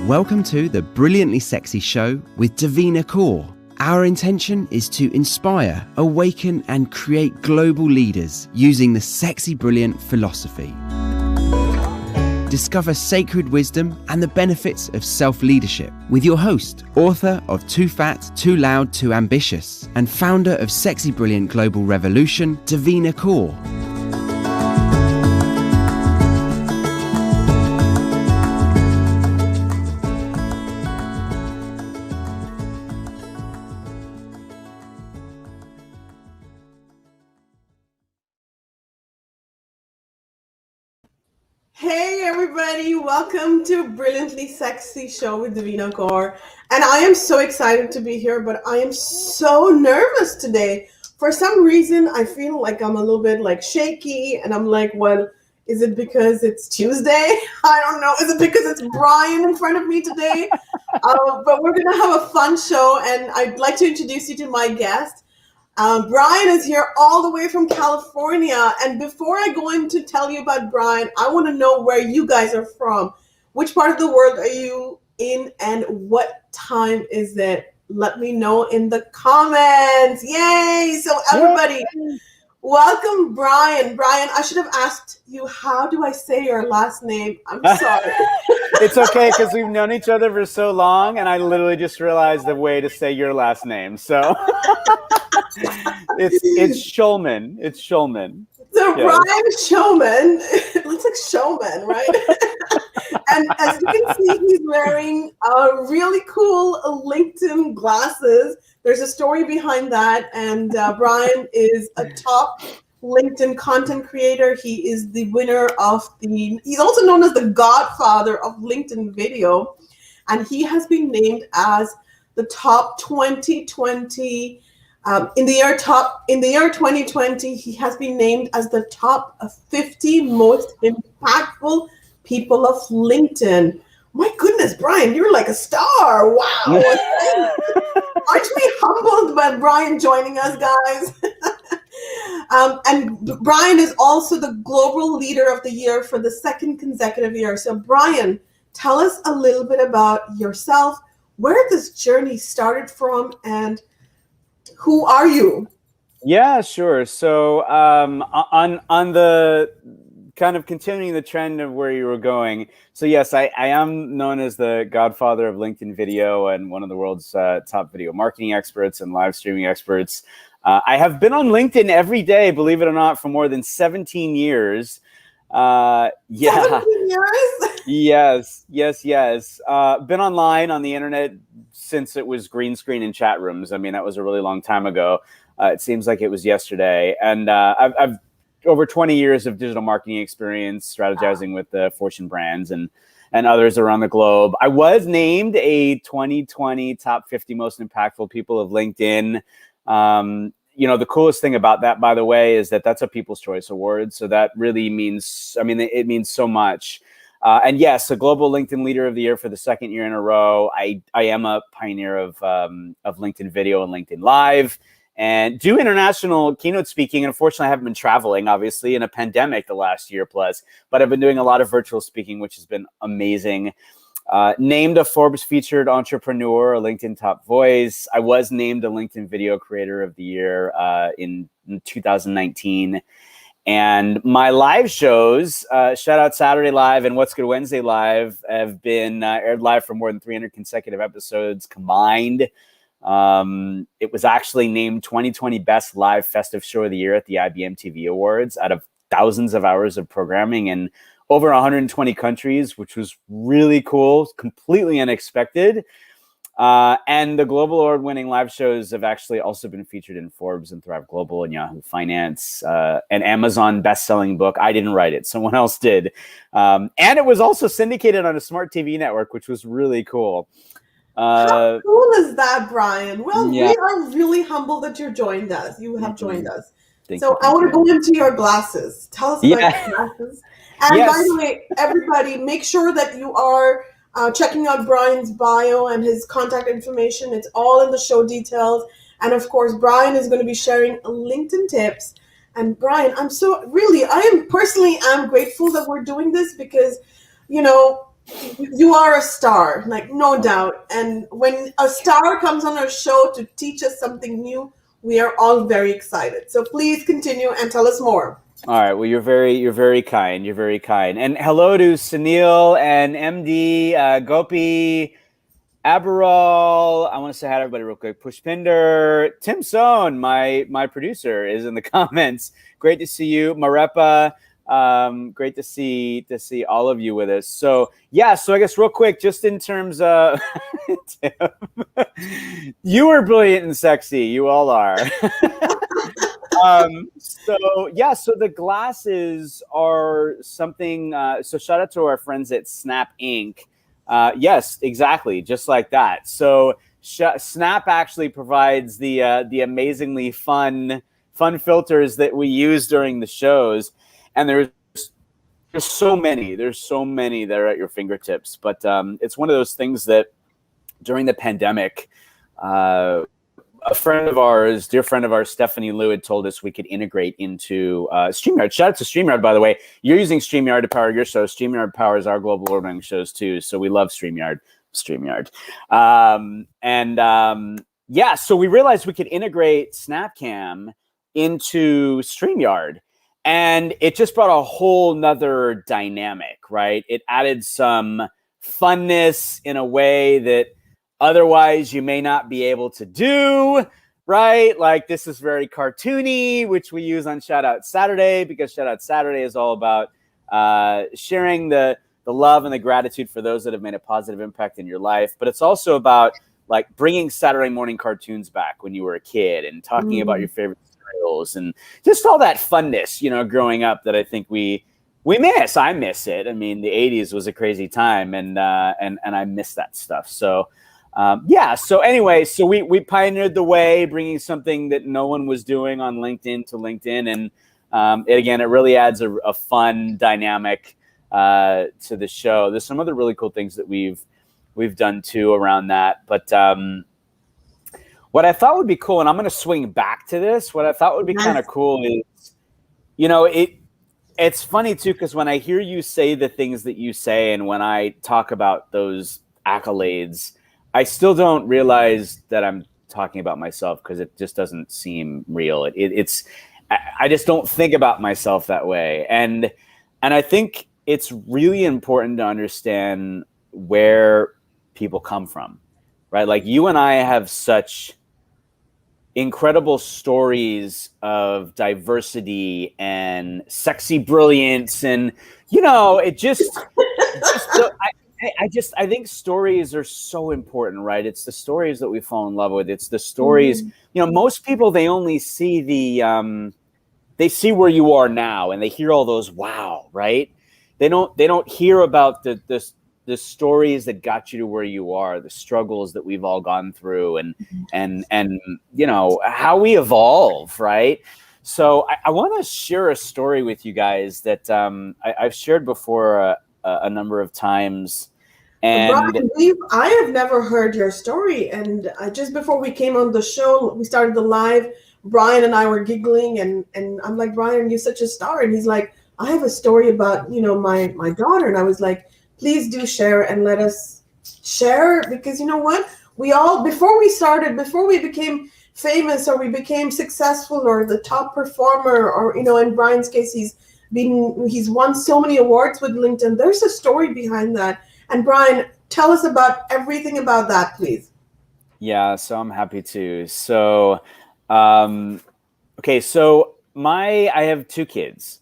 Welcome to the Brilliantly Sexy Show with Devina Kaur. Our intention is to inspire, awaken and create global leaders using the Sexy Brilliant philosophy. Discover sacred wisdom and the benefits of self-leadership with your host, author of Too Fat, Too Loud, Too Ambitious, and founder of Sexy Brilliant Global Revolution, Devina Kaur. Hey everybody, welcome to Brilliantly Sexy Show with Devina Kaur. And I am so excited to be here, but I am so nervous today. For some reason, I feel like I'm a little bit like shaky and I'm like, well, is it because it's Tuesday? I don't know. Is it because it's Brian in front of me today? But we're going to have a fun show and I'd like to introduce you to my guest. Brian is here all the way from California. And before I go in to tell you about Brian, I want to know where you guys are from. Which part of the world are you in and what time is it? Let me know in the comments. Yay! So everybody, welcome Brian. Brian, I should have asked you, how do I say your last name? I'm sorry. It's okay because we've known each other for so long and I literally just realized the way to say your last name. So it's Schulman. It's Schulman. So yes. Brian Schulman, it looks like showman, right? And as you can see, he's wearing really cool LinkedIn glasses. There's a story behind that. And Brian is a top LinkedIn content creator. He is the winner of he's also known as the godfather of LinkedIn video. And he has been named as the top 2020 in the year 2020, he has been named as the top 50 most impactful people of LinkedIn. My goodness, Brian, you're like a star. Wow. Aren't we humbled by Brian joining us, guys? And Brian is also the global leader of the year for the second consecutive year. So Brian, tell us a little bit about yourself, where this journey started from, and who are you? Yeah, sure. So on the kind of continuing the trend of where you were going. So yes, I am known as the godfather of LinkedIn video and one of the world's top video marketing experts and live streaming experts. I have been on LinkedIn every day, believe it or not, for more than 17 years. 17 years? Yes. Been online on the internet since it was green screen and chat rooms. I mean, that was a really long time ago. It seems like it was yesterday. And I've over 20 years of digital marketing experience, strategizing with the Fortune brands and others around the globe. I was named a 2020 top 50 most impactful people of LinkedIn. The coolest thing about that, by the way, is that that's a People's Choice Award. So that really means, it means so much. And yes, a global LinkedIn leader of the year for the second year in a row. I am a pioneer of LinkedIn video and LinkedIn Live and do international keynote speaking. And unfortunately, I haven't been traveling, obviously, in a pandemic the last year plus, but I've been doing a lot of virtual speaking, which has been amazing. Named a Forbes featured entrepreneur, a LinkedIn top voice. I was named a LinkedIn video creator of the year in 2019. And my live shows, Shout Out Saturday Live and What's Good Wednesday Live, have been aired live for more than 300 consecutive episodes combined. It was actually named 2020 Best Live Festive Show of the Year at the IBM TV Awards out of thousands of hours of programming in over 120 countries, which was really cool, completely unexpected. And the global award-winning live shows have actually also been featured in Forbes and Thrive Global and Yahoo Finance, an Amazon best-selling book. I didn't write it. Someone else did. And it was also syndicated on a smart TV network, which was really cool. How cool is that, Brian? Well, yeah. We are really humbled that you joined us. You have joined us. Thank you. I want to go into your glasses. Tell us about your glasses. And by the way, everybody, make sure that you are checking out Brian's bio and his contact information. It's all in the show details. And of course, Brian is going to be sharing LinkedIn tips. And Brian, I am grateful that we're doing this because, You are a star, like no doubt. And when a star comes on our show to teach us something new, we are all very excited. So please continue and tell us more. All right. Well, you're very kind. You're very kind. And hello to Sunil and MD, Gopi, Aberol. I want to say hi to everybody real quick. Pushpinder, Tim Sohn, my producer, is in the comments. Great to see you, Marepa. Great to see all of you with us. So yeah, so I guess real quick, just in terms of Tim, you are brilliant and sexy. You all are. So the glasses are something. So shout out to our friends at Snap Inc. Yes, exactly, just like that. So Snap actually provides the amazingly fun filters that we use during the shows, and there's so many. There's so many that are at your fingertips. But it's one of those things that during the pandemic, a friend of ours, dear friend of ours, Stephanie Liu, had told us we could integrate into StreamYard. Shout out to StreamYard, by the way. You're using StreamYard to power your show. StreamYard powers our global ordering shows too. So we love StreamYard. Yeah, so we realized we could integrate SnapCam into StreamYard. And it just brought a whole nother dynamic, right? It added some funness in a way that otherwise you may not be able to do, right? Like this is very cartoony, which we use on Shout Out Saturday, because Shout Out Saturday is all about sharing the love and the gratitude for those that have made a positive impact in your life. But it's also about like bringing Saturday morning cartoons back when you were a kid and talking about your favorite cereals and just all that funness, you know, growing up that I think we miss. I miss it. I mean, the 80s was a crazy time, and I miss that stuff. So so anyway, so we pioneered the way, bringing something that no one was doing on LinkedIn to LinkedIn. And it really adds a fun dynamic to the show. There's some other really cool things that we've done too around that. But what I thought would be cool, and I'm going to swing back to this, what I thought would be kind of cool is, you know, it's funny too, because when I hear you say the things that you say, and when I talk about those accolades, I still don't realize that I'm talking about myself, because it just doesn't seem real. I just don't think about myself that way. And I think it's really important to understand where people come from, right? Like you and I have such incredible stories of diversity and sexy brilliance. And, you know, I think stories are so important, right? It's the stories that we fall in love with. It's the stories, you know, most people, they only see they see where you are now, and they hear all those, wow, right? They don't hear about the stories that got you to where you are, the struggles that we've all gone through, and you know, how we evolve, right? So I want to share a story with you guys that I've shared before a number of times. And Brian, I have never heard your story. And just before we came on the show, we started the live, Brian and I were giggling, and I'm like, Brian, you're such a star. And he's like, I have a story about, you know, my daughter. And I was like, please do share and let us share, because you know what? We all, before we became famous, or we became successful, or the top performer, or, you know, in Brian's case, he's won so many awards with LinkedIn. There's a story behind that. And Brian, tell us about everything about that, please. Yeah, so I'm happy to. So, okay, so I have two kids.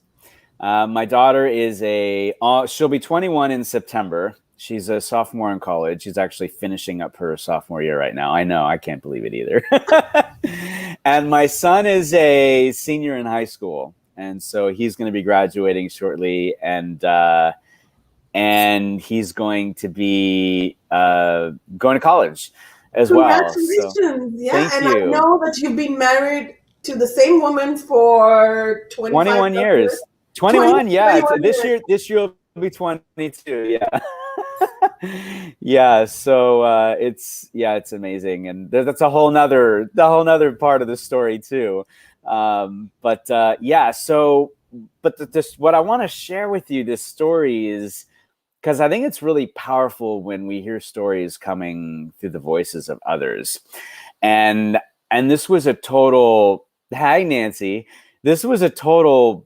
My daughter is she'll be 21 in September. She's a sophomore in college. She's actually finishing up her sophomore year right now. I know, I can't believe it either. And my son is a senior in high school. And so he's going to be graduating shortly, and he's going to be going to college as well. Congratulations. So, yeah, and you. I know that you've been married to the same woman for 21 years. 21, yeah. 21 this year will be 22, yeah. Yeah, so it's amazing, and that's the whole nother part of the story too. But what I want to share with you, this story is because I think it's really powerful when we hear stories coming through the voices of others. And this was a total, hi, Nancy. This was a total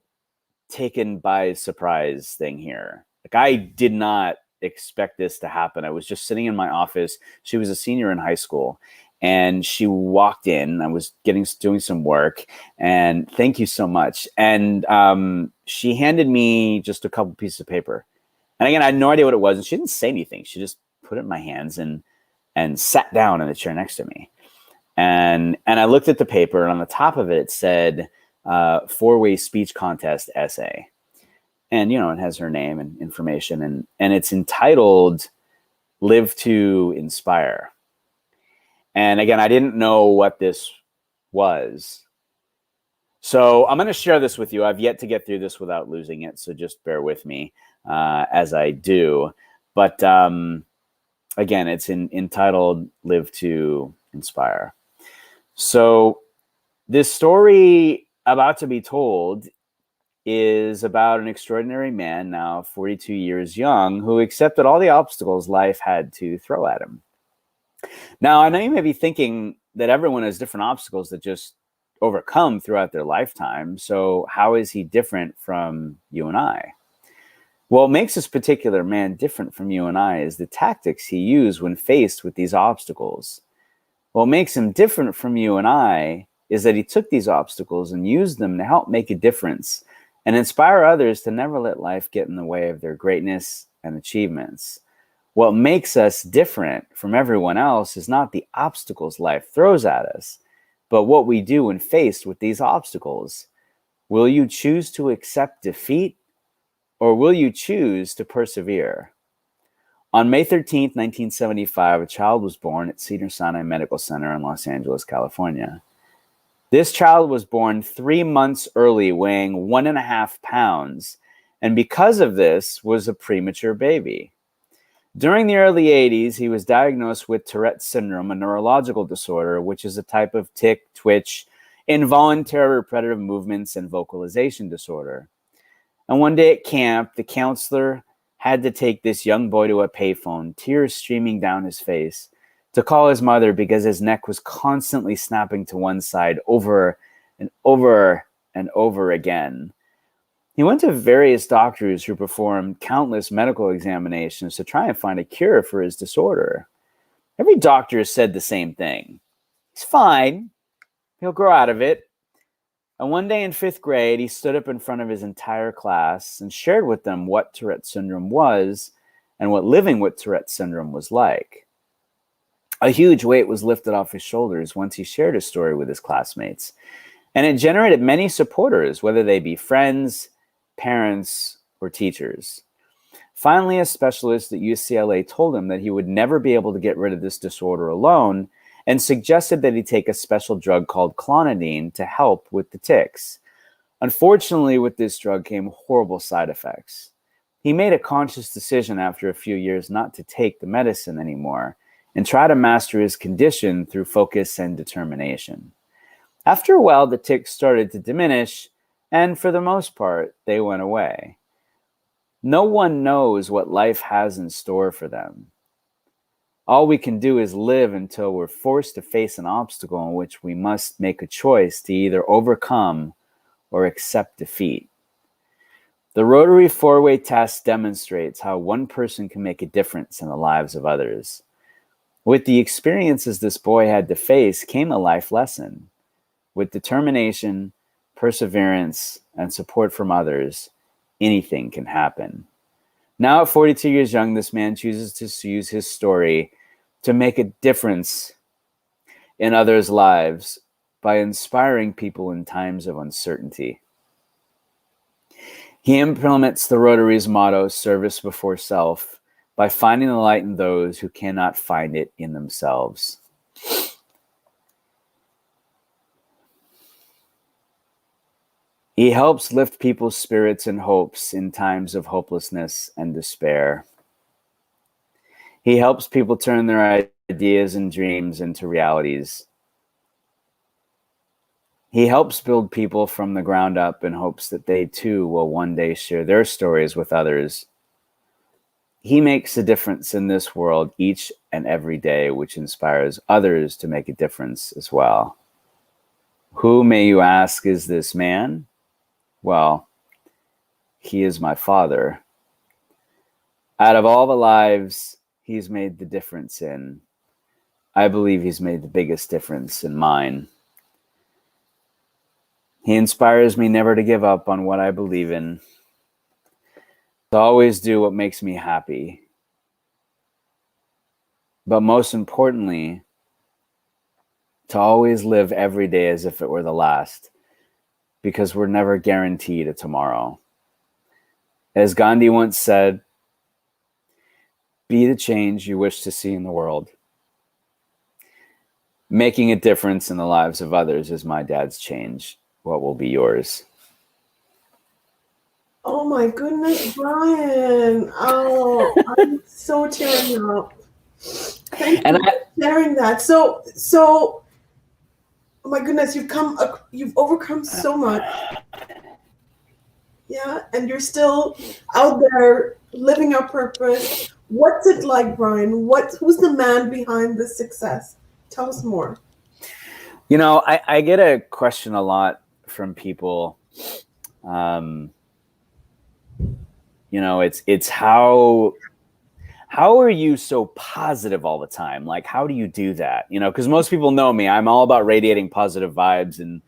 taken by surprise thing here. Like, I did not expect this to happen. I was just sitting in my office. She was a senior in high school, and she walked in. I was doing some work, and thank you so much. And she handed me just a couple pieces of paper. And again, I had no idea what it was, and she didn't say anything. She just put it in my hands and sat down in the chair next to me. And I looked at the paper, and on the top of it said, 4-way speech contest essay. And, it has her name and information, and it's entitled Live to Inspire. And again, I didn't know what this was. So I'm going to share this with you. I've yet to get through this without losing it, so just bear with me as I do. But again, it's entitled Live to Inspire. So this story about to be told is about an extraordinary man, now 42 years young, who accepted all the obstacles life had to throw at him. Now, I know you may be thinking that everyone has different obstacles that just overcome throughout their lifetime. So how is he different from you and I? Well, what makes this particular man different from you and I is the tactics he used when faced with these obstacles. What makes him different from you and I is that he took these obstacles and used them to help make a difference and inspire others to never let life get in the way of their greatness and achievements. What makes us different from everyone else is not the obstacles life throws at us, but what we do when faced with these obstacles. Will you choose to accept defeat, or will you choose to persevere? On May 13th, 1975, a child was born at Cedars-Sinai Medical Center in Los Angeles, California. This child was born 3 months early, weighing 1.5 pounds, and because of this, was a premature baby. During the early 80s, he was diagnosed with Tourette's syndrome, a neurological disorder, which is a type of tic, twitch, involuntary repetitive movements, and vocalization disorder. And one day at camp, the counselor had to take this young boy to a payphone, tears streaming down his face, to call his mother because his neck was constantly snapping to one side over and over and over again. He went to various doctors who performed countless medical examinations to try and find a cure for his disorder. Every doctor said the same thing. He's fine. He'll grow out of it. And one day in 5th grade, he stood up in front of his entire class and shared with them what Tourette's syndrome was and what living with Tourette's syndrome was like. A huge weight was lifted off his shoulders once he shared his story with his classmates. And it generated many supporters, whether they be friends, parents, or teachers. Finally, a specialist at UCLA told him that he would never be able to get rid of this disorder alone and suggested that he take a special drug called clonidine to help with the tics. Unfortunately, with this drug came horrible side effects. He made a conscious decision after a few years not to take the medicine anymore and try to master his condition through focus and determination. After a while, the tics started to diminish, and for the most part, they went away. No one knows what life has in store for them. All we can do is live until we're forced to face an obstacle in which we must make a choice to either overcome or accept defeat. The Rotary 4-way test demonstrates how one person can make a difference in the lives of others. With the experiences this boy had to face came a life lesson. With determination, perseverance, and support from others, anything can happen. Now at 42 years young, this man chooses to use his story to make a difference in others' lives by inspiring people in times of uncertainty. He implements the Rotary's motto, service before self, by finding the light in those who cannot find it in themselves. He helps lift people's spirits and hopes in times of hopelessness and despair. He helps people turn their ideas and dreams into realities. He helps build people from the ground up in hopes that they too will one day share their stories with others. He makes a difference in this world each and every day, which inspires others to make a difference as well. Who, may you ask, is this man? Well, he is my father. Out of all the lives he's made the difference in, I believe he's made the biggest difference in mine. He inspires me never to give up on what I believe in, to always do what makes me happy. But most importantly, to always live every day as if it were the last, because we're never guaranteed a tomorrow. As Gandhi once said, be the change you wish to see in the world. Making a difference in the lives of others is my dad's change. What will be yours? Oh my goodness, Brian. Oh, I'm so tearing up. Thank you for sharing that. So, oh my goodness, you've overcome so much. Yeah, and you're still out there living your purpose. What's it like, Brian? Who's the man behind this success? Tell us more. You know, I get a question a lot from people. You know, it's how are you so positive all the time? Like, how do you do that? You know, because most people know me. I'm all about radiating positive vibes and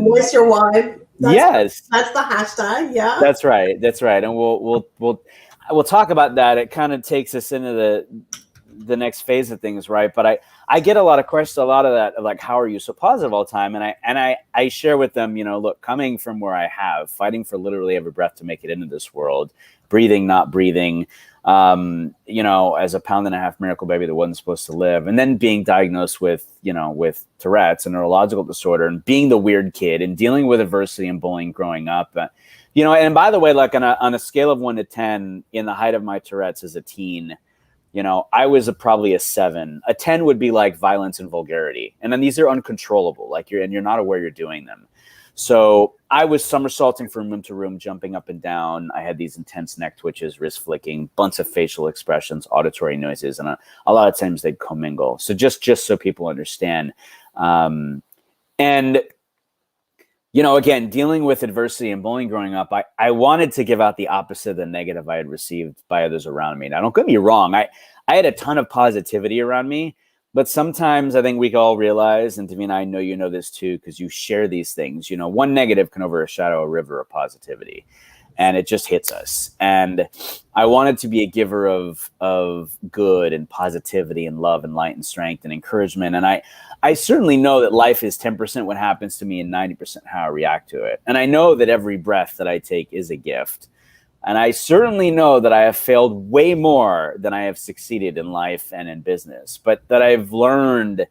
voice your why. Yes, that's the hashtag. Yeah, that's right. And we'll talk about that. It kind of takes us into the next phase of things, right? But I get a lot of questions, a lot of that, like, how are you so positive all the time? And I share with them, you know, look, coming from where I have, fighting for literally every breath to make it into this world, breathing, not breathing, you know, as a 1.5 pound miracle baby that wasn't supposed to live, and then being diagnosed with Tourette's, a neurological disorder, and being the weird kid and dealing with adversity and bullying growing up. You know, and by the way, like on a scale of 1 to 10, in the height of my Tourette's as a teen, you know, I was probably a 7. A 10 would be like violence and vulgarity. And then these are uncontrollable, like you're not aware you're doing them. So I was somersaulting from room to room, jumping up and down. I had these intense neck twitches, wrist flicking, bunch of facial expressions, auditory noises, and a lot of times they'd commingle. So just so people understand. And, you know, again, dealing with adversity and bullying growing up, I wanted to give out the opposite of the negative I had received by others around me. Now, don't get me wrong. I had a ton of positivity around me, but sometimes I think we can all realize, and Devina, I know you know this too, because you share these things, you know, one negative can overshadow a river of positivity, and it just hits us. And I wanted to be a giver of good and positivity and love and light and strength and encouragement. And I certainly know that life is 10% what happens to me and 90% how I react to it. And I know that every breath that I take is a gift. And I certainly know that I have failed way more than I have succeeded in life and in business, but that I've learned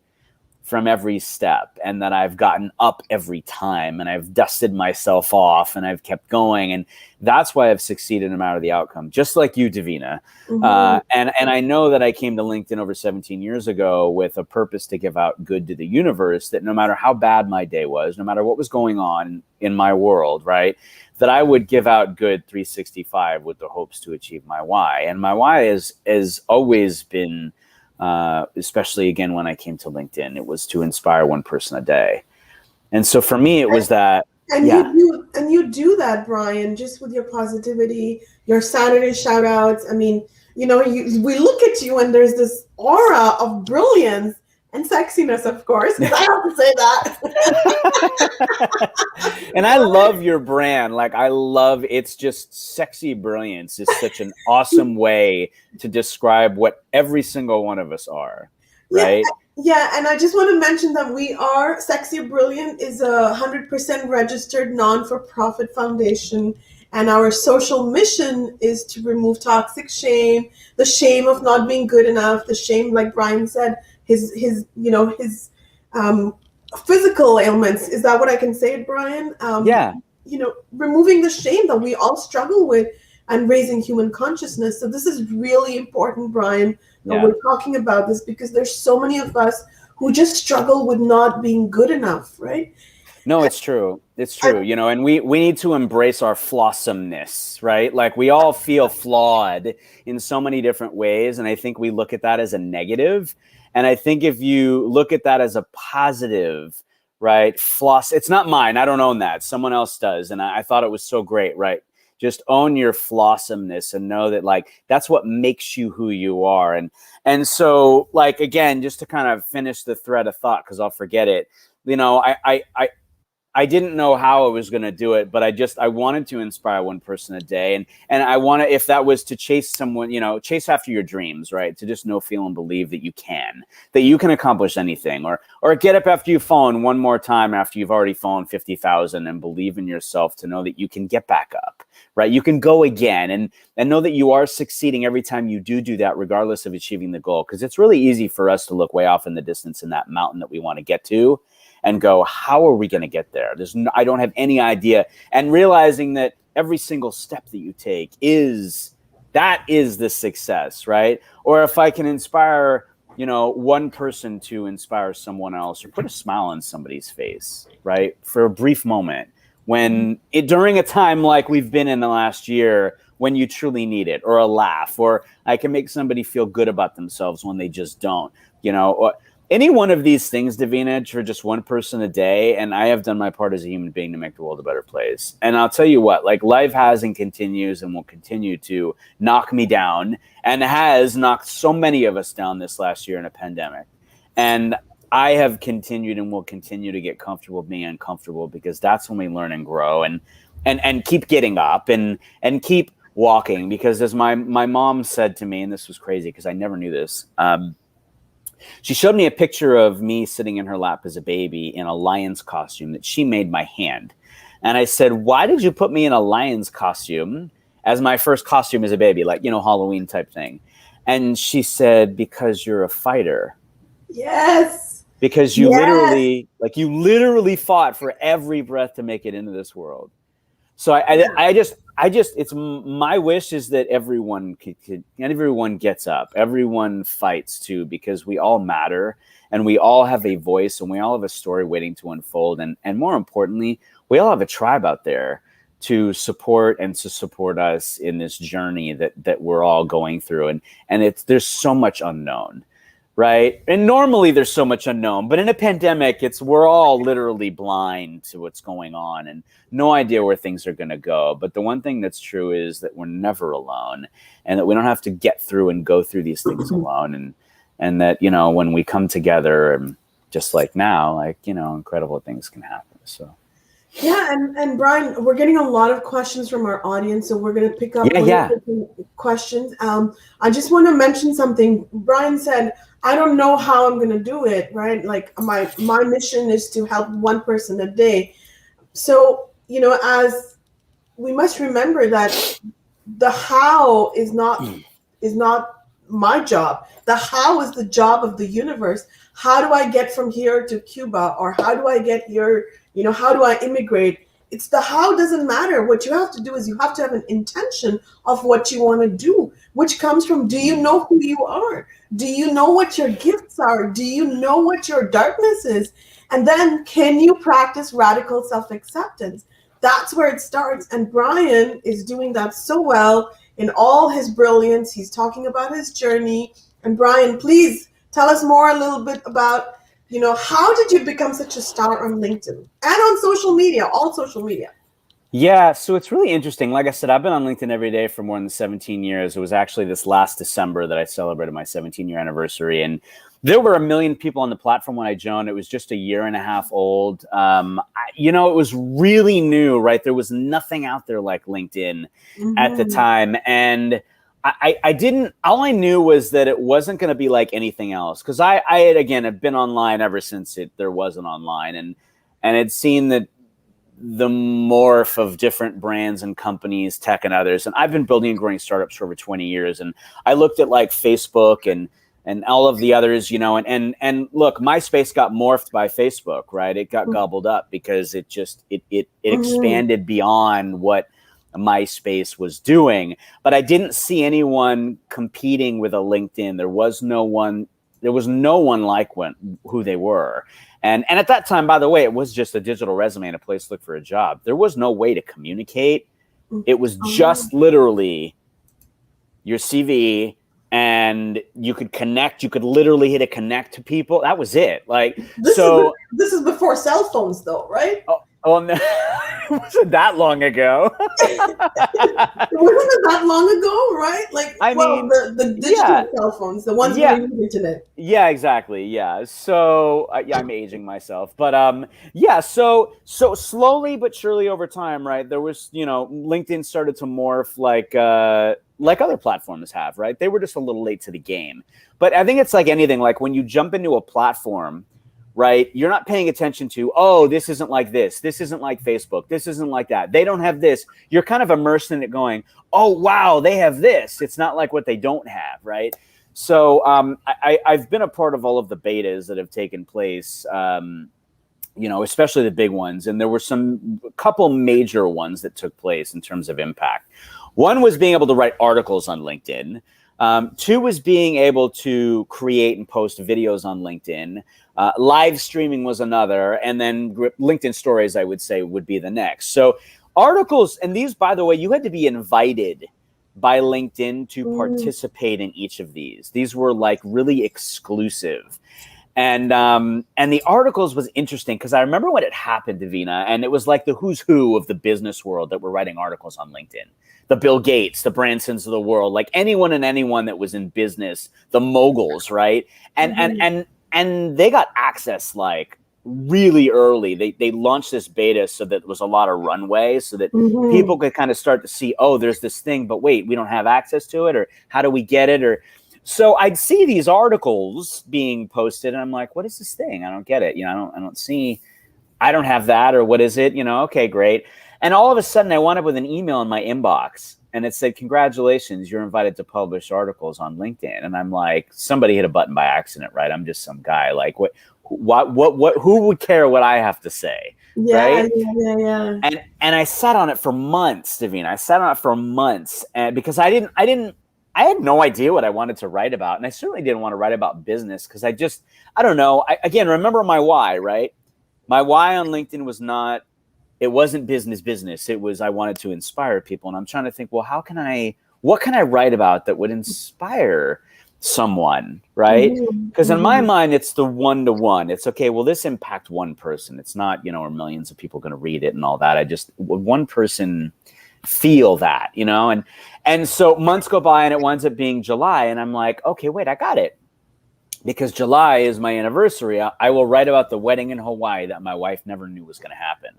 from every step, and that I've gotten up every time, and I've dusted myself off, and I've kept going. And that's why I've succeeded no matter the outcome, just like you, Devina. Mm-hmm. And I know that I came to LinkedIn over 17 years ago with a purpose to give out good to the universe, that no matter how bad my day was, no matter what was going on in my world, right, that I would give out good 365 with the hopes to achieve my why. And my why has always been, especially again when I came to LinkedIn, it was to inspire one person a day. And so for me, it was that. And you do that, Brian, just with your positivity, your Saturday shout outs. I mean, you know, we look at you and there's this aura of brilliance and sexiness, of course, because I have to say that. And I love your brand. Like, it's just sexy brilliance is such an awesome way to describe what every single one of us are, right? Yeah, and I just want to mention that we are Sexy Brilliant is a 100% registered non-for-profit foundation, and our social mission is to remove toxic shame, the shame of not being good enough, the shame, like Brian said, his physical ailments. Is that what I can say, Brian? Yeah. You know, removing the shame that we all struggle with and raising human consciousness. So this is really important, Brian, that we're talking about this, because there's so many of us who just struggle with not being good enough, right? No, it's true. It's I, true. And we need to embrace our flawsomeness, right? Like we all feel flawed in so many different ways. And I think we look at that as a negative. And I think if you look at that as a positive, right? Floss, it's not mine. I don't own that. Someone else does. And I thought it was so great, right? Just own your flawsomeness and know that like that's what makes you who you are. And so like again, just to kind of finish the thread of thought, because I'll forget it. I didn't know how I was going to do it, but I wanted to inspire one person a day. And I want to, if that was to chase someone, chase after your dreams, right? To just know, feel, and believe that you can accomplish anything, or get up after you've fallen one more time after you've already fallen 50,000 and believe in yourself to know that you can get back up, right? You can go again and know that you are succeeding every time you do that, regardless of achieving the goal. Because it's really easy for us to look way off in the distance in that mountain that we want to get to and go, how are we going to get there? I don't have any idea. And realizing that every single step that you take is the success, right? Or if I can inspire, one person to inspire someone else or put a smile on somebody's face, right? For a brief moment during a time like we've been in the last year, when you truly need it, or a laugh, or I can make somebody feel good about themselves when they just don't, or any one of these things, Devina, for just one person a day, and I have done my part as a human being to make the world a better place. And I'll tell you what, like life has and continues and will continue to knock me down, and has knocked so many of us down this last year in a pandemic. And I have continued and will continue to get comfortable being uncomfortable, because that's when we learn and grow and keep getting up and keep walking. Because as my mom said to me, and this was crazy because I never knew this, she showed me a picture of me sitting in her lap as a baby in a lion's costume that she made by hand. And I said, why did you put me in a lion's costume as my first costume as a baby? Like, Halloween type thing. And she said, because you're a fighter. yes. Because you literally fought for every breath to make it into this world. So I just, it's my wish is that everyone everyone gets up, everyone fights too, because we all matter and we all have a voice and we all have a story waiting to unfold. And more importantly, we all have a tribe out there to support us in this journey that we're all going through. And there's so much unknown. Right. And normally there's so much unknown, but in a pandemic, we're all literally blind to what's going on and no idea where things are going to go. But the one thing that's true is that we're never alone, and that we don't have to get through and go through these things alone. And that, when we come together, just like now, incredible things can happen. So. Yeah, and Brian, we're getting a lot of questions from our audience, so we're going to pick up questions. I just want to mention something. Brian said, I don't know how I'm going to do it, right? Like my mission is to help one person a day. So, as we must remember that the how is not my job. The how is the job of the universe. How do I get from here to Cuba? Or how do I get here? How do I immigrate? It's the how doesn't matter. What you have to do is you have to have an intention of what you want to do, which comes from, do you know who you are? Do you know what your gifts are? Do you know what your darkness is? And then can you practice radical self-acceptance? That's where it starts. And Brian is doing that so well in all his brilliance. He's talking about his journey. And Brian, please tell us more a little bit about, how did you become such a star on LinkedIn and on social media, all social media? Yeah, so it's really interesting. Like I said, I've been on LinkedIn every day for more than 17 years. It was actually this last December that I celebrated my 17-year anniversary. And there were 1 million people on the platform when I joined. It was just a year and a half old. It was really new, right? There was nothing out there like LinkedIn at the time. And all I knew was that it wasn't going to be like anything else. Because I had been online ever since there wasn't online. And had seen that the morph of different brands and companies, tech and others. And I've been building and growing startups for over 20 years. And I looked at like Facebook and all of the others, and look, MySpace got morphed by Facebook, right? It got gobbled up because it expanded beyond what MySpace was doing. But I didn't see anyone competing with a LinkedIn. There was no one There was no one like who they were. And at that time, by the way, it was just a digital resume and a place to look for a job. There was no way to communicate. It was just literally your CV, and you could connect. You could literally hit a connect to people. That was it. Like, this is before cell phones, though, right? Oh no, it wasn't that long ago. It wasn't that long ago, right? Like, I mean, the digital cell phones, the ones with the internet. Yeah, exactly. Yeah. So I'm aging myself, but so slowly but surely over time, right? There was, LinkedIn started to morph like other platforms have, right? They were just a little late to the game. But I think it's like anything, like when you jump into a platform, right? You're not paying attention to, oh, this isn't like this. This isn't like Facebook. This isn't like that. They don't have this. You're kind of immersed in it going, oh, wow, they have this. It's not like what they don't have, right? So I've been a part of all of the betas that have taken place, especially the big ones. And there were a couple major ones that took place in terms of impact. One was being able to write articles on LinkedIn. Two was being able to create and post videos on LinkedIn. Live streaming was another. And then LinkedIn stories, I would say, would be the next. So articles, and these, by the way, you had to be invited by LinkedIn to participate in each of these. These were like really exclusive. And the articles was interesting because I remember when it happened, Devina, and it was like the who's who of the business world that were writing articles on LinkedIn. The Bill Gates, the Bransons of the world, like anyone that was in business, the moguls, right? And they got access like really early. They launched this beta so that there was a lot of runway so that people could kind of start to see, oh, there's this thing, but wait, we don't have access to it, or how do we get it? So I'd see these articles being posted and I'm like, what is this thing? I don't get it. I don't have that, or what is it? Okay, great. And all of a sudden I wound up with an email in my inbox and it said, congratulations, you're invited to publish articles on LinkedIn. And I'm like, somebody hit a button by accident, right? I'm just some guy. Like who would care what I have to say? Yeah, right? Yeah. And I sat on it for months, Devina. I sat on it for months, and because I had no idea what I wanted to write about. And I certainly didn't want to write about business because I don't know. Again, remember my why, right? My why on LinkedIn it wasn't business. It was, I wanted to inspire people. And I'm trying to think, well, what can I write about that would inspire someone, right? Because in my mind, it's the one-to-one. It's okay, well, this impact one person. It's not, are millions of people going to read it and all that. One person feel that, and so months go by and it winds up being July. And I'm like, okay, wait, I got it. Because July is my anniversary. I will write about the wedding in Hawaii that my wife never knew was going to happen.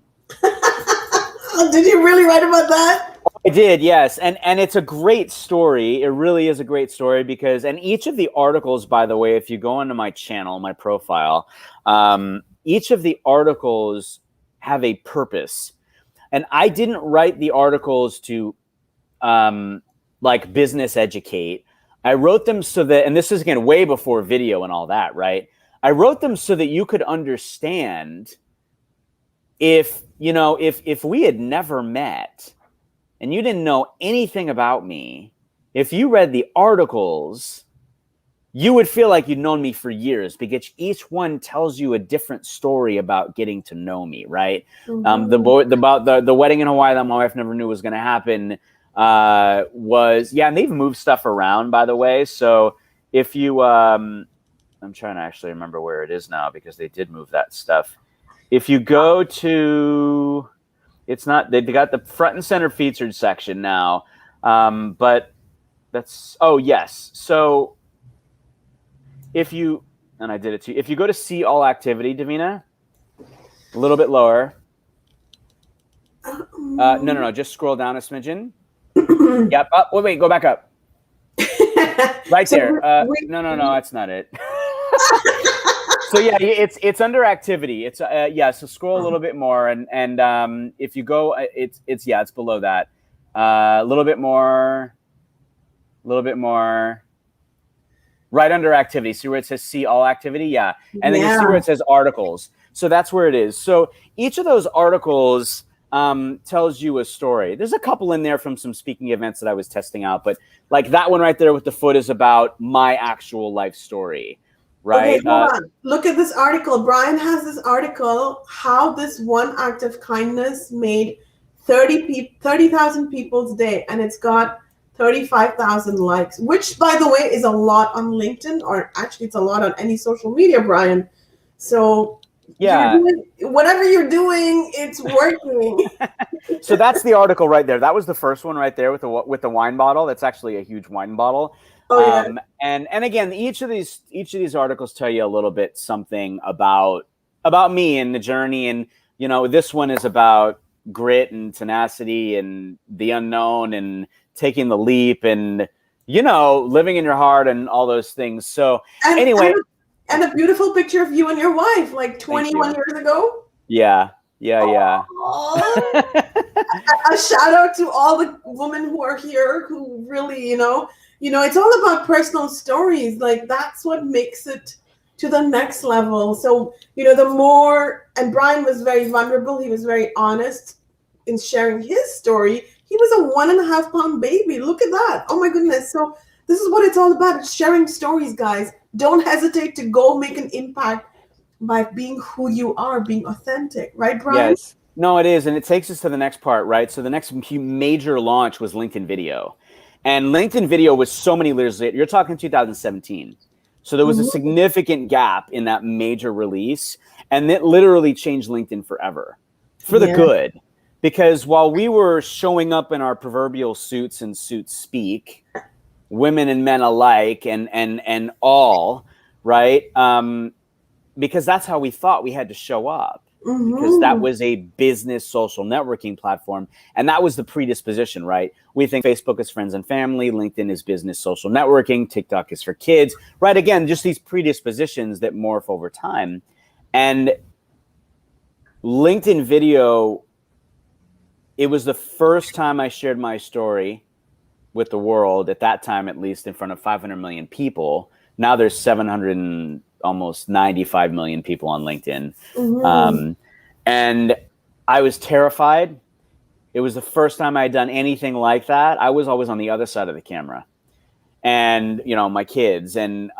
Did you really write about that? I did, yes. And it's a great story. It really is a great story and each of the articles, by the way, if you go onto my channel, my profile, each of the articles have a purpose. And I didn't write the articles to like business educate. I wrote them so that, and this is again way before video and all that, right? I wrote them so that you could understand if we had never met and you didn't know anything about me, if you read the articles, you would feel like you'd known me for years because each one tells you a different story about getting to know me, right? The wedding in Hawaii that my wife never knew was going to happen and they've moved stuff around, by the way. So if you, I'm trying to actually remember where it is now because they did move that stuff. If you go to, they've got the front and center featured section now, but yes. So if you go to see all activity, Devina, a little bit lower. No, just scroll down a smidgen. Yep. Oh, wait, go back up. Right there. No, that's not it. So yeah, it's under activity. It's so scroll a little bit more, and if you go, it's below that. A little bit more. Right under activity. See where it says see all activity? Yeah. And then you see where it says articles. So that's where it is. So each of those articles tells you a story. There's a couple in there from some speaking events that I was testing out, but like that one right there with the foot is about my actual life story. right? Okay, hold on. Look at this article. Brian has this article, how this one act of kindness made 30,000 people's day, and it's got 35,000 likes, which, by the way, is a lot on LinkedIn, or actually it's a lot on any social media, Brian. So Yeah. whatever you're doing, it's working. So that's the article right there. That was the first one right there with the wine bottle. That's actually a huge wine bottle. Oh, yeah. And again, each of these articles tell you a little bit something about me and the journey. And this one is about grit and tenacity and the unknown and taking the leap and living in your heart and all those things. So anyway, and a beautiful picture of you and your wife, like 21 years ago. Yeah. A shout out to all the women who are here who really, it's all about personal stories. Like, that's what makes it to the next level. So, the more, and Brian was very vulnerable. He was very honest in sharing his story. He was a 1.5 pound baby. Look at that. Oh my goodness. So this is what it's all about. It's sharing stories, guys. Don't hesitate to go make an impact by being who you are, being authentic. Right, Brian? Yes. No, it is. And it takes us to the next part, right? So the next major launch was LinkedIn Video. And LinkedIn Video was so many years later. You're talking 2017. So there was a significant gap in that major release. And it literally changed LinkedIn forever for the good. Because while we were showing up in our proverbial suits and suits speak, women and men alike and all, right? Because that's how we thought we had to show up. Because that was a business social networking platform. And that was the predisposition, right? We think Facebook is friends and family. LinkedIn is business social networking. TikTok is for kids, right? Again, just these predispositions that morph over time. And LinkedIn Video, it was the first time I shared my story with the world, at that time, at least, in front of 500 million people. Now there's 700 and almost 95 million people on LinkedIn. And I was terrified. It was the first time I had done anything like that. I was always on the other side of the camera and, my kids. And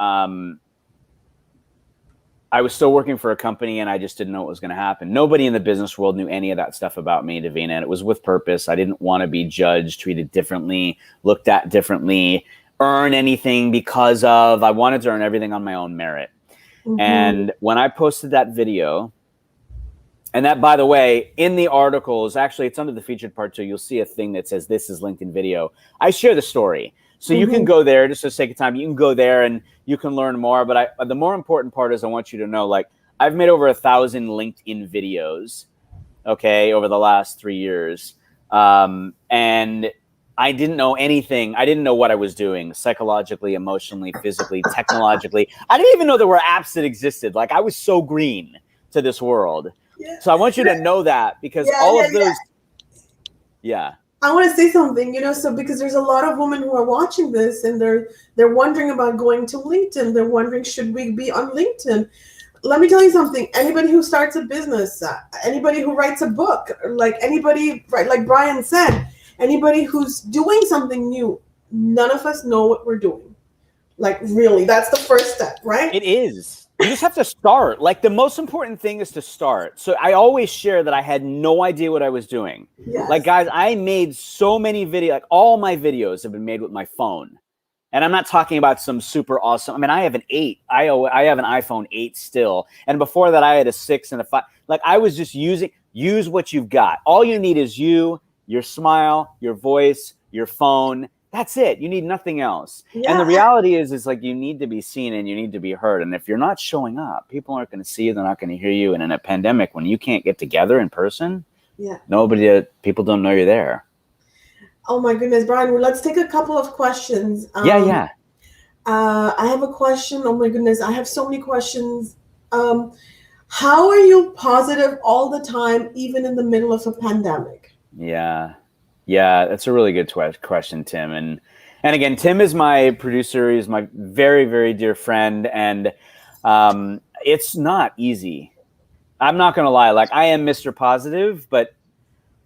I was still working for a company and I just didn't know what was going to happen. Nobody in the business world knew any of that stuff about me, Devina, and it was with purpose. I didn't want to be judged, treated differently, looked at differently, earn anything because of. I wanted to earn everything on my own merit. And when I posted that video, and that, by the way, in the articles, actually, it's under the featured part 2. You'll see a thing that says, this is LinkedIn Video. I share the story. So you can go there, just for the sake of time, you can go there and you can learn more. But the more important part is I want you to know, like, I've made over 1,000 LinkedIn videos, okay, over the last 3 years. And I didn't know anything. I didn't know what I was doing psychologically, emotionally, physically, technologically. I didn't even know there were apps that existed. Like, I was so green to this world. Yeah. So I want you to know that, because all of those. Yeah. I want to say something, so because there's a lot of women who are watching this and they're wondering about going to LinkedIn. They're wondering, should we be on LinkedIn? Let me tell you something. Anybody who starts a business, anybody who writes a book, like anybody, right, like Brian said, anybody who's doing something new, none of us know what we're doing. Like, really, that's the first step, right? It is. You just have to start. Like, the most important thing is to start. So I always share that I had no idea what I was doing. Yes. Like, guys, I made so many videos. Like, all my videos have been made with my phone. And I'm not talking about some super awesome. I mean, I have an 8. I have an iPhone 8 still. And before that, I had a 6 and a 5. Like, I was just use what you've got. All you need is you, your smile, your voice, your phone. That's it. You need nothing else. Yeah. And the reality is like, you need to be seen and you need to be heard. And if you're not showing up, people aren't going to see you. They're not going to hear you. And in a pandemic, when you can't get together in person, people don't know you're there. Oh my goodness, Brian. Well, let's take a couple of questions. I have a question. Oh my goodness. I have so many questions. How are you positive all the time, even in the middle of a pandemic? Yeah, that's a really good question, Tim. And again, Tim is my producer. He's my very, very dear friend. And it's not easy. I'm not going to lie. Like, I am Mr. Positive, but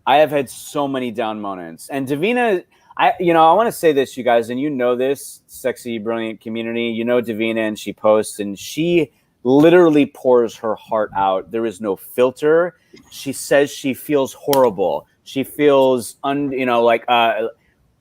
I have had so many down moments. And Devina, I want to say this, you guys, and you know this, Sexy Brilliant community, you know Devina, and she posts, and she literally pours her heart out. There is no filter. She says she feels horrible. She feels,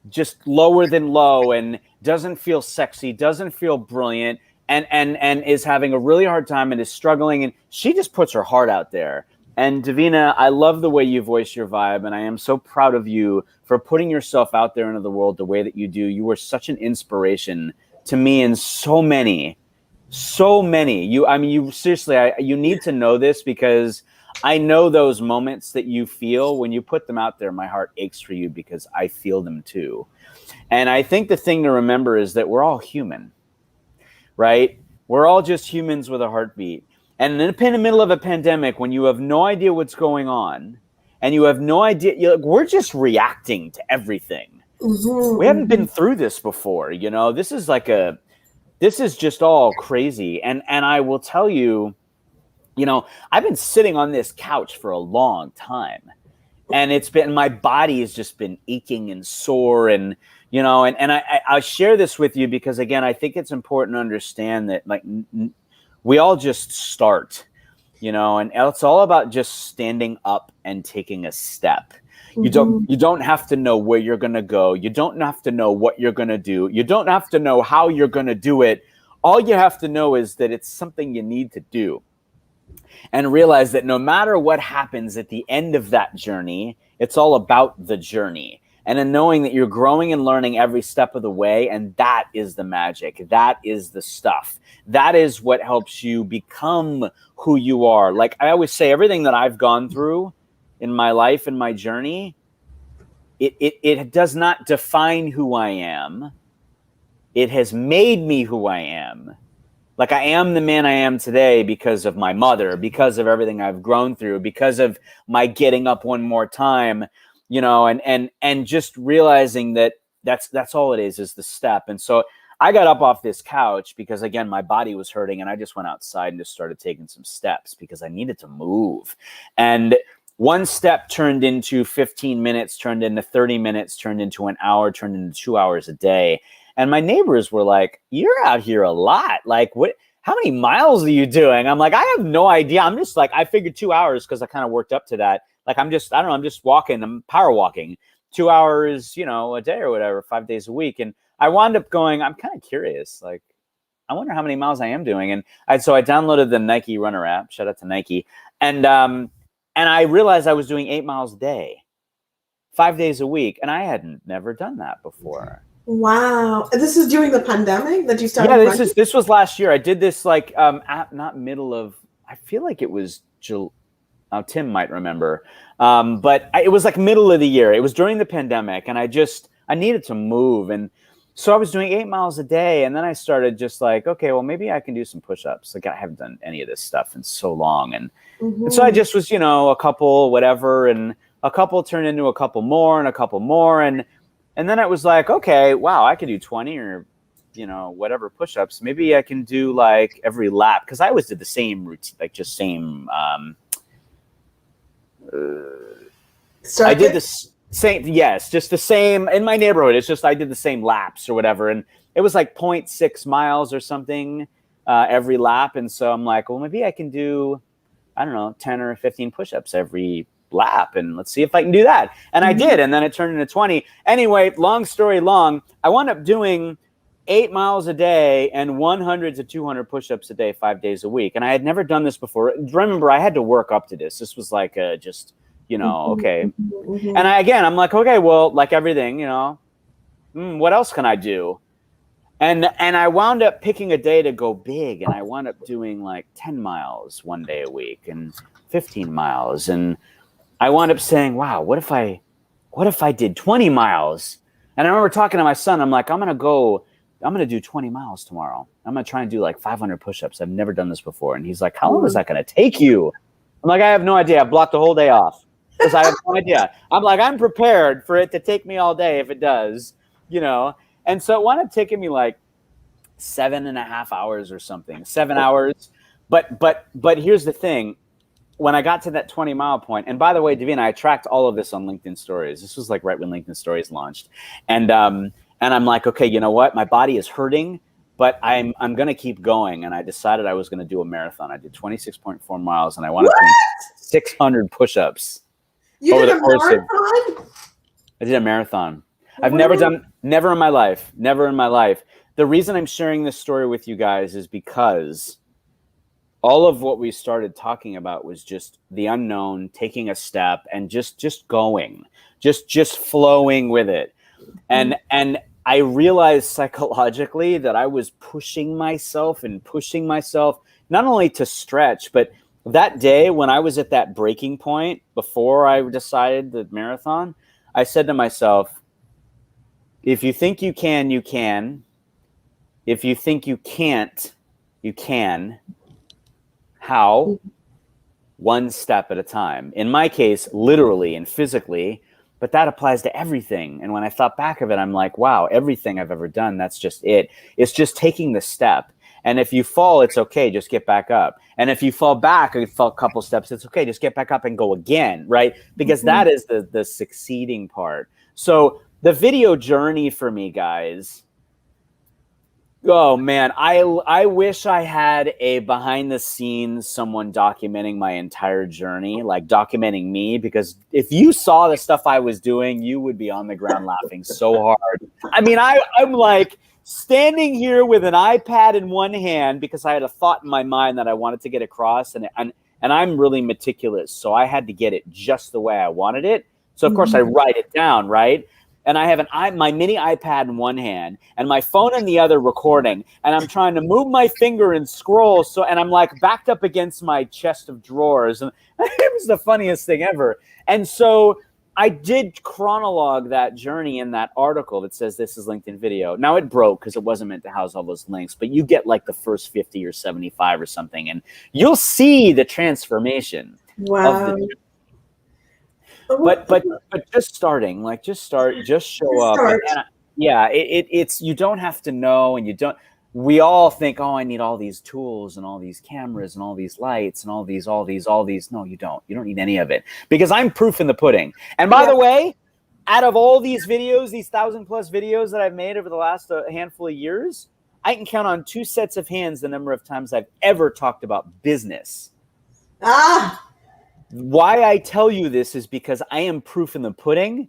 just lower than low, and doesn't feel sexy, doesn't feel brilliant, and is having a really hard time and is struggling. And she just puts her heart out there. And Devina, I love the way you voice your vibe, and I am so proud of you for putting yourself out there into the world the way that you do. You are such an inspiration to me and so many. You seriously, you need to know this, because I know those moments that you feel when you put them out there. My heart aches for you because I feel them too. And I think the thing to remember is that we're all human, right? We're all just humans with a heartbeat. And in the middle of a pandemic, when you have no idea what's going on, and you have no idea, we're just reacting to everything. Mm-hmm. We haven't been through this before, This is just all crazy. And I will tell you, I've been sitting on this couch for a long time, and my body has just been aching and sore, and I share this with you because, again, I think it's important to understand that we all just start, and it's all about just standing up and taking a step. Mm-hmm. You don't have to know where you're going to go. You don't have to know what you're going to do. You don't have to know how you're going to do it. All you have to know is that it's something you need to do. And realize that no matter what happens at the end of that journey, it's all about the journey. And in knowing that you're growing and learning every step of the way, and that is the magic. That is the stuff. That is what helps you become who you are. Like I always say, everything that I've gone through in my life and my journey, it does not define who I am. It has made me who I am. Like I am the man I am today because of my mother, because of everything I've grown through, because of my getting up one more time, and just realizing that that's all it is the step. And so I got up off this couch because, again, my body was hurting, and I just went outside and just started taking some steps because I needed to move. And one step turned into 15 minutes, turned into 30 minutes, turned into an hour, turned into 2 hours a day. And my neighbors were like, "You're out here a lot. Like, what? How many miles are you doing?" I'm like, "I have no idea. I'm just like, I figured 2 hours because I kind of worked up to that. Like, I don't know. I'm just walking. I'm power walking 2 hours, a day or whatever, 5 days a week." And I wound up going, I'm kind of curious. Like, I wonder how many miles I am doing. And so I downloaded the Nike Runner app. Shout out to Nike. And I realized I was doing 8 miles a day, 5 days a week. And I had never done that before. Wow. This is during the pandemic that you started? Yeah, this was last year. I did this not middle of, I feel like it was Tim might remember. But it was like middle of the year. It was during the pandemic, and I needed to move. And so I was doing 8 miles a day, and then I started just like, okay, well, maybe I can do some push-ups. Like I haven't done any of this stuff in so long. And so I just was, a couple, whatever, and a couple turned into a couple more and a couple more. And then it was like, okay, wow, I could do 20 or, whatever push-ups. Maybe I can do like every lap. Because I always did the same routine, like just same. I did the same, yes, just the same in my neighborhood. It's just I did the same laps or whatever. And it was like 0.6 miles or something every lap. And so I'm like, well, maybe I can do, I don't know, 10 or 15 push-ups every lap, and let's see if I can do that. And I did, and then it turned into 20. Anyway, long story long, I wound up doing 8 miles a day and 100 to 200 push-ups a day, 5 days a week. And I had never done this before. Remember, I had to work up to this. This was like just, okay. And I'm like, okay, well, like everything, what else can I do? And I wound up picking a day to go big, and I wound up doing like 10 miles one day a week and 15 miles. And I wound up saying, wow, what if I did 20 miles? And I remember talking to my son. I'm like, I'm going to do 20 miles tomorrow. I'm going to try and do like 500 push-ups. I've never done this before. And he's like, how long is that going to take you? I'm like, I have no idea. I blocked the whole day off because I have no idea. I'm like, I'm prepared for it to take me all day if it does, And so it wound up taking me like 7.5 hours or something, 7 hours. But here's the thing. when I got to that 20-mile point, and by the way, Devina, I tracked all of this on LinkedIn Stories. This was like right when LinkedIn Stories launched. And I'm like, okay, you know what? My body is hurting, but I'm going to keep going. And I decided I was going to do a marathon. I did 26.4 miles, and I wanted to do 600 push-ups. You did a marathon? I did a marathon. I've never in my life. The reason I'm sharing this story with you guys is because all of what we started talking about was just the unknown, taking a step, and just going, just flowing with it. And I realized psychologically that I was pushing myself, not only to stretch, but that day when I was at that breaking point before I decided the marathon, I said to myself, if you think you can, you can. If you think you can't, you can. How? One step at a time. In my case, literally and physically, but that applies to everything. And when I thought back of it, I'm like, wow, everything I've ever done, that's just it. It's just taking the step. And if you fall, it's okay, just get back up. And if you fall back or you fall a couple steps, it's okay, just get back up and go again, right? Because that is the succeeding part. So the video journey for me, guys, oh man, I wish I had a behind the scenes someone documenting my entire journey, like documenting me, because if you saw the stuff I was doing, you would be on the ground laughing so hard. I mean, I'm like standing here with an iPad in one hand because I had a thought in my mind that I wanted to get across, and I'm really meticulous, so I had to get it just the way I wanted it. So of course I write it down, right? And I have my mini iPad in one hand and my phone in the other recording. And I'm trying to move my finger and scroll. And I'm like backed up against my chest of drawers. And it was the funniest thing ever. And so I did chronologue that journey in that article that says this is LinkedIn video. Now it broke because it wasn't meant to house all those links, but you get like the first 50 or 75 or something. And you'll see the transformation. Wow. But just starting, like just start, just show up. It's you don't have to know, and you don't. We all think, oh, I need all these tools and all these cameras and all these lights and all these. No, you don't. You don't need any of it, because I'm proof in the pudding. And by the way, out of all these videos, these 1,000+ videos that I've made over the last handful of years, I can count on 2 sets of hands the number of times I've ever talked about business. Why I tell you this is because I am proof in the pudding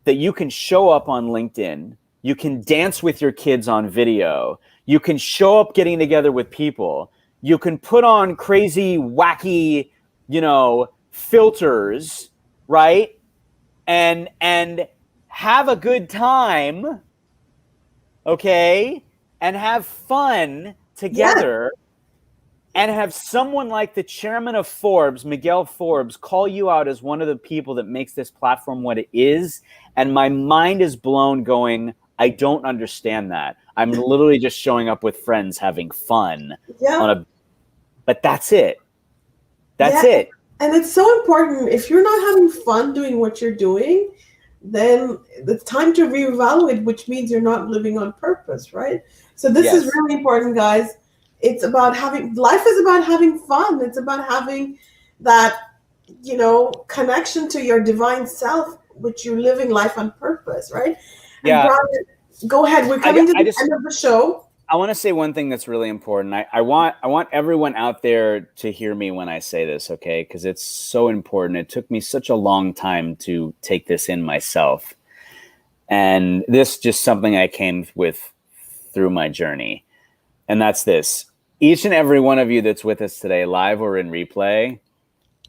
that you can show up on LinkedIn, you can dance with your kids on video, you can show up getting together with people, you can put on crazy, wacky, filters, right? And have a good time, okay? And have fun together. Yeah. And have someone like the chairman of Forbes, Miguel Forbes, call you out as one of the people that makes this platform what it is. And my mind is blown going, I don't understand that. I'm literally just showing up with friends having fun. Yeah. But that's it. That's it. And it's so important. If you're not having fun doing what you're doing, then it's time to reevaluate, which means you're not living on purpose, right? So this is really important, guys. It's about life is about having fun. It's about having that, connection to your divine self, which you're living life on purpose, right? And Brian, go ahead. We're coming to the end of the show. I want to say one thing that's really important. I want everyone out there to hear me when I say this, okay? Because it's so important. It took me such a long time to take this in myself. And this is just something I came with through my journey. And that's this. Each and every one of you that's with us today, live or in replay,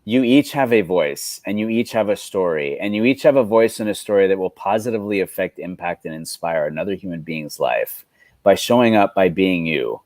you each have a voice and you each have a story, and you each have a voice and a story that will positively affect, impact, and inspire another human being's life by showing up, by being you.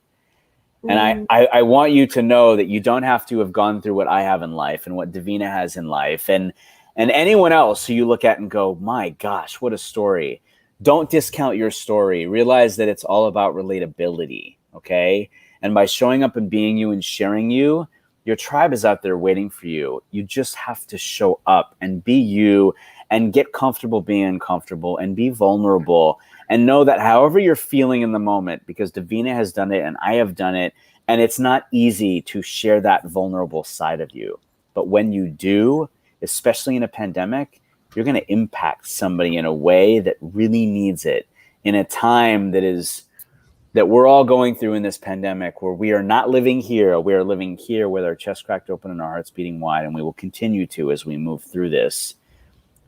And I want you to know that you don't have to have gone through what I have in life and what Devina has in life, and anyone else who you look at and go, my gosh, what a story. Don't discount your story. Realize that it's all about relatability, okay? And by showing up and being you and sharing you, your tribe is out there waiting for you. You just have to show up and be you and get comfortable being uncomfortable and be vulnerable and know that however you're feeling in the moment, because Devina has done it and I have done it, and it's not easy to share that vulnerable side of you. But when you do, especially in a pandemic, you're going to impact somebody in a way that really needs it in a time that we're all going through in this pandemic, where we are not living here. We are living here with our chest cracked open and our hearts beating wide, and we will continue to as we move through this.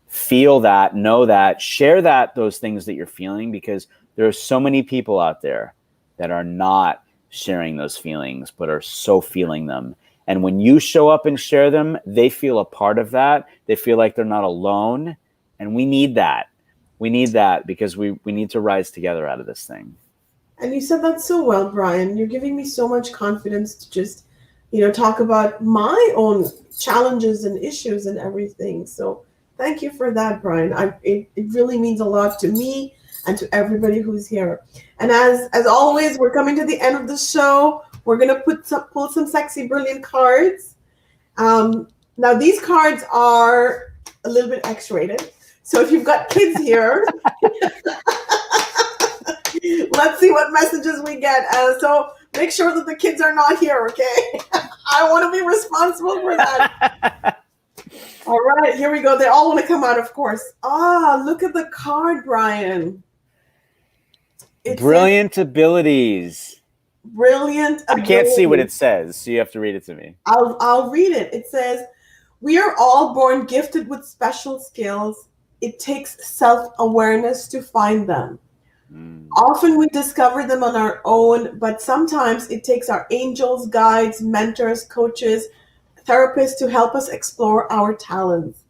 Feel that, know that, share those things that you're feeling, because there are so many people out there that are not sharing those feelings, but are so feeling them. And when you show up and share them, they feel a part of that. They feel like they're not alone. And we need that. We need that, because we need to rise together out of this thing. And you said that so well, Brian. You're giving me so much confidence to just, talk about my own challenges and issues and everything. So thank you for that, Brian. It really means a lot to me and to everybody who's here. And as always, we're coming to the end of the show. We're going to pull some Sexy Brilliant cards. Now, these cards are a little bit X-rated. So if you've got kids here, let's see what messages we get. So make sure that the kids are not here, okay? I want to be responsible for that. All right, here we go. They all want to come out, of course. Look at the card, Brian. Brilliant abilities. Brilliant abilities. I can't see what it says, so you have to read it to me. I'll read it. It says, "We are all born gifted with special skills. It takes self-awareness to find them. Often we discover them on our own, but sometimes it takes our angels, guides, mentors, coaches, therapists to help us explore our talents.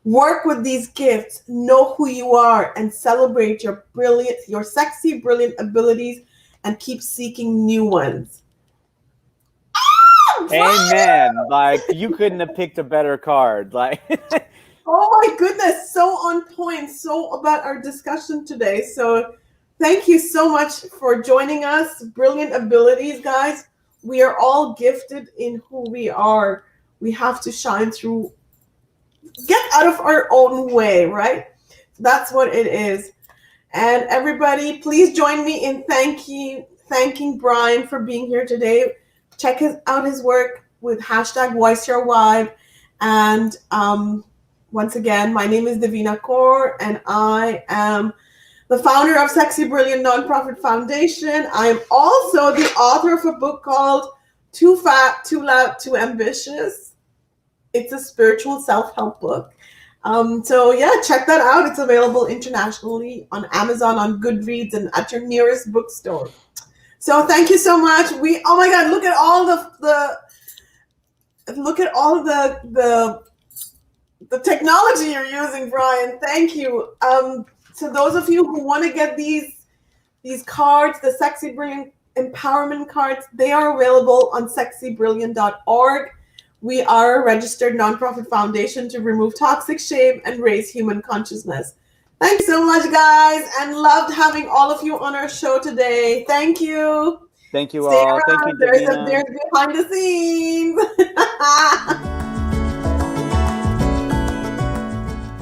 Work with these gifts, know who you are, and celebrate your sexy, brilliant abilities, and keep seeking new ones." Amen. Like, you couldn't have picked a better card. Like, oh my goodness, so on point, so about our discussion today. So thank you so much for joining us. Brilliant abilities, guys. We are all gifted in who we are. We have to shine through, get out of our own way, right? That's what it is. And everybody, please join me in thanking Brian for being here today. Check out his work with #VoiceYourVibe. And once again, my name is Devina Kaur, and I am the founder of Sexy Brilliant Nonprofit Foundation. I am also the author of a book called Too Fat, Too Loud, Too Ambitious. It's a spiritual self-help book. So yeah, check that out. It's available internationally on Amazon, on Goodreads, and at your nearest bookstore. So thank you so much. Oh my God, look at all the technology you're using, Brian. Thank you. So those of you who want to get these cards, the Sexy Brilliant Empowerment cards, they are available on sexybrilliant.org. We are a registered nonprofit foundation to remove toxic shame and raise human consciousness. Thanks so much, guys, and loved having all of you on our show today. Thank you. Thank you all. Thank you, Devina. There's behind the scenes.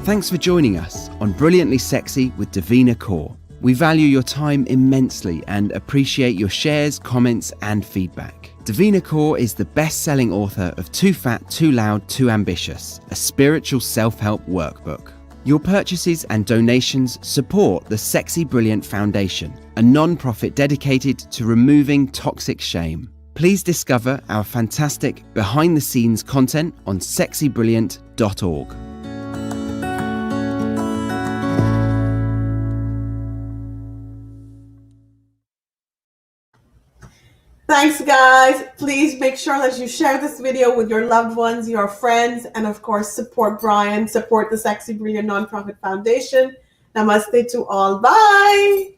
Thanks for joining us on Brilliantly Sexy with Devina Kaur. We value your time immensely and appreciate your shares, comments, and feedback. Devina Kaur is the best-selling author of Too Fat, Too Loud, Too Ambitious, a spiritual self-help workbook. Your purchases and donations support the Sexy Brilliant Foundation, a non-profit dedicated to removing toxic shame. Please discover our fantastic behind-the-scenes content on sexybrilliant.org. Thanks, guys. Please make sure that you share this video with your loved ones, your friends, and of course, support Brian, support the Sexy Brilliant Nonprofit Foundation. Namaste to all. Bye.